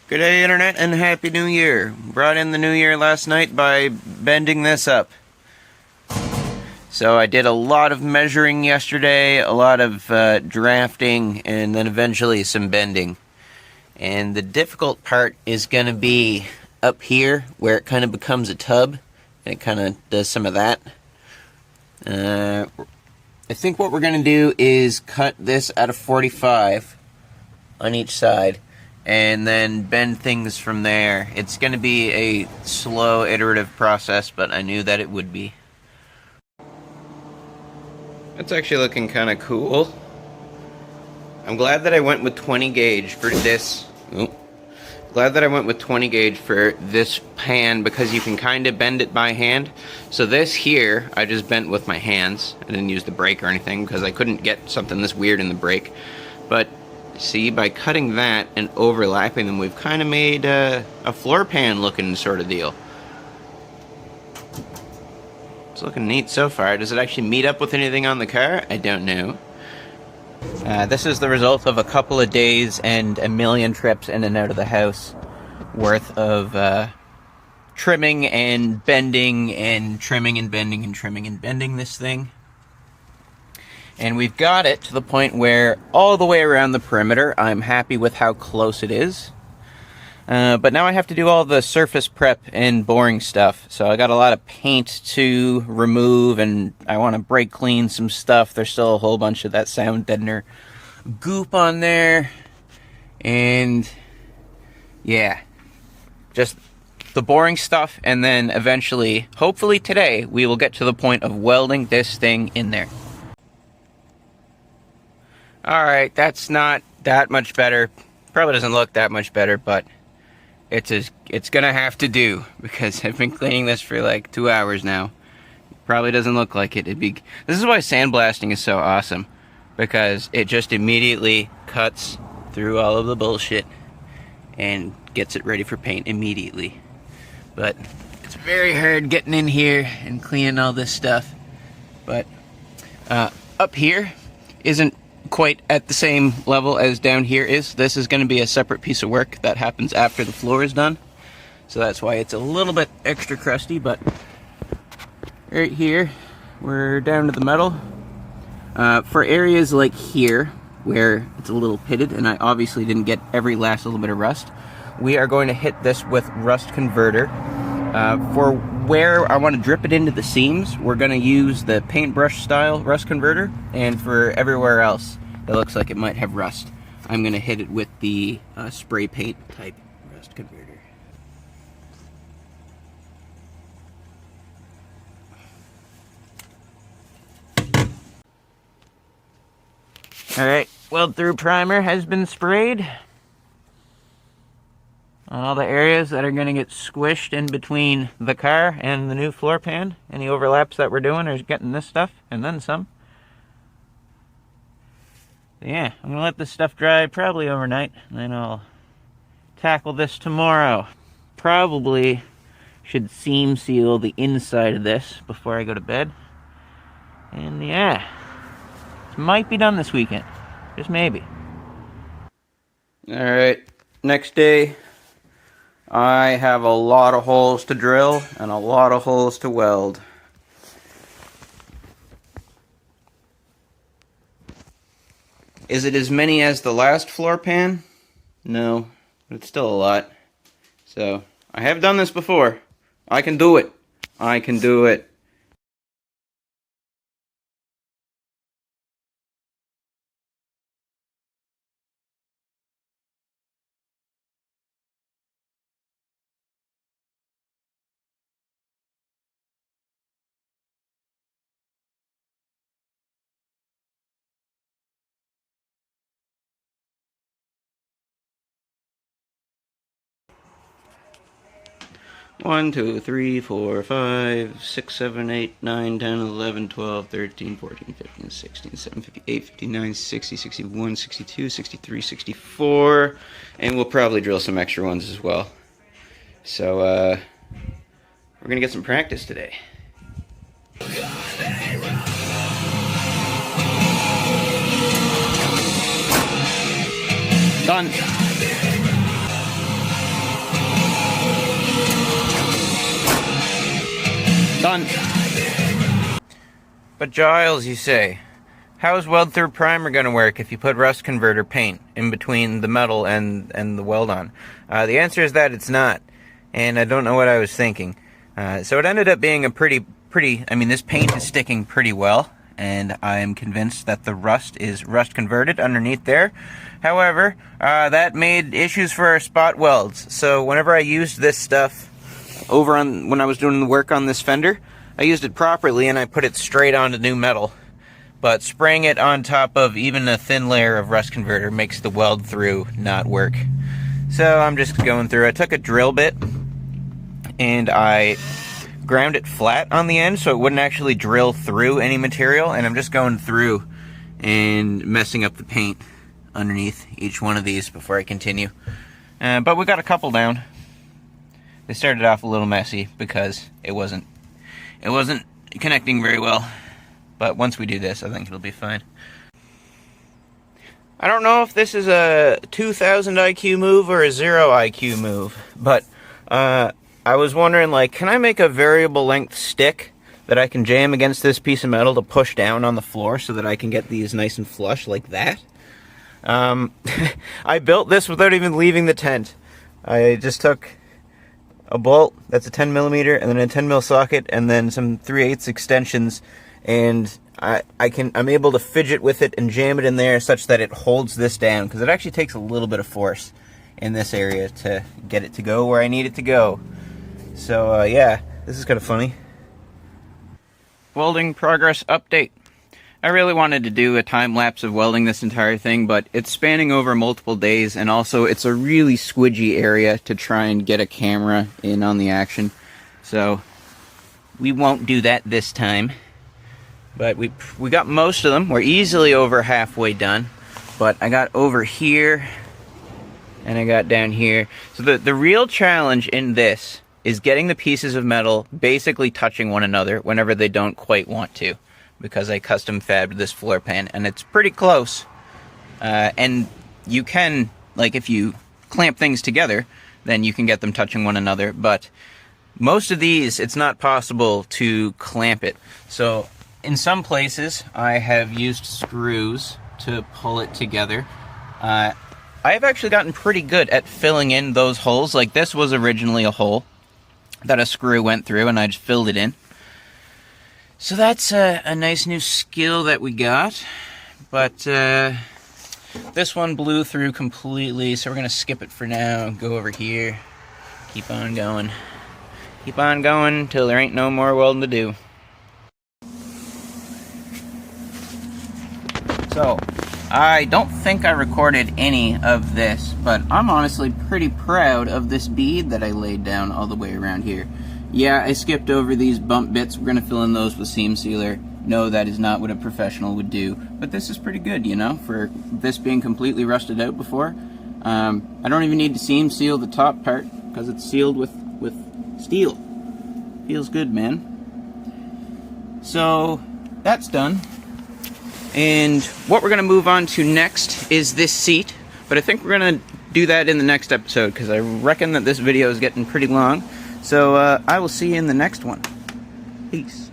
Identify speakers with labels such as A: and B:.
A: Good day, Internet, and Happy New Year. Brought in the New Year last night by bending this up. So I did a lot of measuring yesterday, a lot of drafting, and then eventually some bending. And the difficult part is going to be up here, where it kind of becomes a tub, and it kind of does some of that. I think what we're going to do is cut this at a 45 on each side, and then bend things from there. It's going to be a slow, iterative process, but I knew that it would be. That's actually looking kind of cool. I'm glad that I went with 20 gauge for this. Glad that I went with 20 gauge for this pan, because you can kind of bend it by hand. So this here, I just bent with my hands. I didn't use the brake or anything, because I couldn't get something this weird in the brake. But see, by cutting that and overlapping them, we've kind of made a floor pan looking sort of deal. It's looking neat so far. Does it actually meet up with anything on the car? I don't know. This is the result of a couple of days and a million trips in and out of the house worth of trimming and bending and trimming and bending and trimming and bending this thing. And we've got it to the point where all the way around the perimeter, I'm happy with how close it is. But now I have to do all the surface prep and boring stuff. So I got a lot of paint to remove, and I want to brake clean some stuff. There's still a whole bunch of that sound deadener goop on there. And yeah, just the boring stuff. And then eventually, hopefully today, we will get to the point of welding this thing in there. Alright, that's not that much better. Probably doesn't look that much better, but it's gonna have to do, because I've been cleaning this for like 2 hours now. Probably doesn't look like it. This is why sandblasting is so awesome, because it just immediately cuts through all of the bullshit and gets it ready for paint immediately. But it's very hard getting in here and cleaning all this stuff. But up here isn't quite at the same level as down here is. This is going to be a separate piece of work that happens after the floor is done. So that's why it's a little bit extra crusty, but right here, we're down to the metal. For areas like here, where it's a little pitted, and I obviously didn't get every last little bit of rust, we are going to hit this with rust converter. For where I want to drip it into the seams, we're going to use the paintbrush style rust converter, and for everywhere else that looks like it might have rust, I'm going to hit it with the spray paint type rust converter. Alright, weld through primer has been sprayed on all the areas that are going to get squished in between the car and the new floor pan. Any overlaps that we're doing are getting this stuff and then some. Yeah, I'm going to let this stuff dry probably overnight, and then I'll tackle this tomorrow. Probably should seam seal the inside of this before I go to bed. And yeah, it might be done this weekend. Just maybe. Alright, next day. I have a lot of holes to drill and a lot of holes to weld. Is it as many as the last floor pan? No, but it's still a lot. So, I have done this before. I can do it. I can do it. One, 2, 3, 4, 5, 6, 7, 8, 9, 10, 11, 12, 13, 14, 15, 16, 17, 58, 59, 60, 61, 62, 63, 64, and we'll probably drill some extra ones as well. So, we're gonna get some practice today. Done. done. But Giles, you say, how is weld through primer going to work if you put rust converter paint in between the metal and the weld on? The answer is that it's not, and I don't know what I was thinking. So it ended up being a pretty, I mean, this paint is sticking pretty well, and I am convinced that the rust is rust converted underneath there. However, that made issues for our spot welds. So whenever I used this stuff when I was doing the work on this fender, I used it properly and I put it straight onto new metal. But spraying it on top of even a thin layer of rust converter makes the weld through not work. So I'm just going through. I took a drill bit and I ground it flat on the end so it wouldn't actually drill through any material, and I'm just going through and messing up the paint underneath each one of these before I continue. But we got a couple down. They started off a little messy because it wasn't connecting very well, but once we do this, I think it'll be fine. I don't know if this is a 2000 IQ move or a 0 IQ move, but I was wondering, like, can I make a variable length stick that I can jam against this piece of metal to push down on the floor so that I can get these nice and flush like that? I built this without even leaving the tent. I just took a bolt, that's a 10mm, and then a 10mm socket, and then some 3/8 extensions, and I'm able to fidget with it and jam it in there such that it holds this down, because it actually takes a little bit of force in this area to get it to go where I need it to go. So yeah, this is kind of funny. Welding progress update. I really wanted to do a time lapse of welding this entire thing, but it's spanning over multiple days, and also it's a really squidgy area to try and get a camera in on the action. So we won't do that this time. But we got most of them. We're easily over halfway done. But I got over here and I got down here. So the real challenge in this is getting the pieces of metal basically touching one another whenever they don't quite want to, because I custom fabbed this floor pan and it's pretty close. And you can, like, if you clamp things together, then you can get them touching one another, but most of these, it's not possible to clamp it. So in some places, I have used screws to pull it together. I've actually gotten pretty good at filling in those holes. Like, this was originally a hole that a screw went through, and I just filled it in. So that's a nice new skill that we got. But this one blew through completely, so we're going to skip it for now and go over here. Keep on going. Keep on going till there ain't no more welding to do. So, I don't think I recorded any of this, but I'm honestly pretty proud of this bead that I laid down all the way around here. Yeah, I skipped over these bump bits. We're going to fill in those with seam sealer. No, that is not what a professional would do, but this is pretty good, you know, for this being completely rusted out before. I don't even need to seam seal the top part because it's sealed with steel. Feels good, man. So, that's done. And what we're going to move on to next is this seat, but I think we're going to do that in the next episode because I reckon that this video is getting pretty long. So I will see you in the next one. Peace.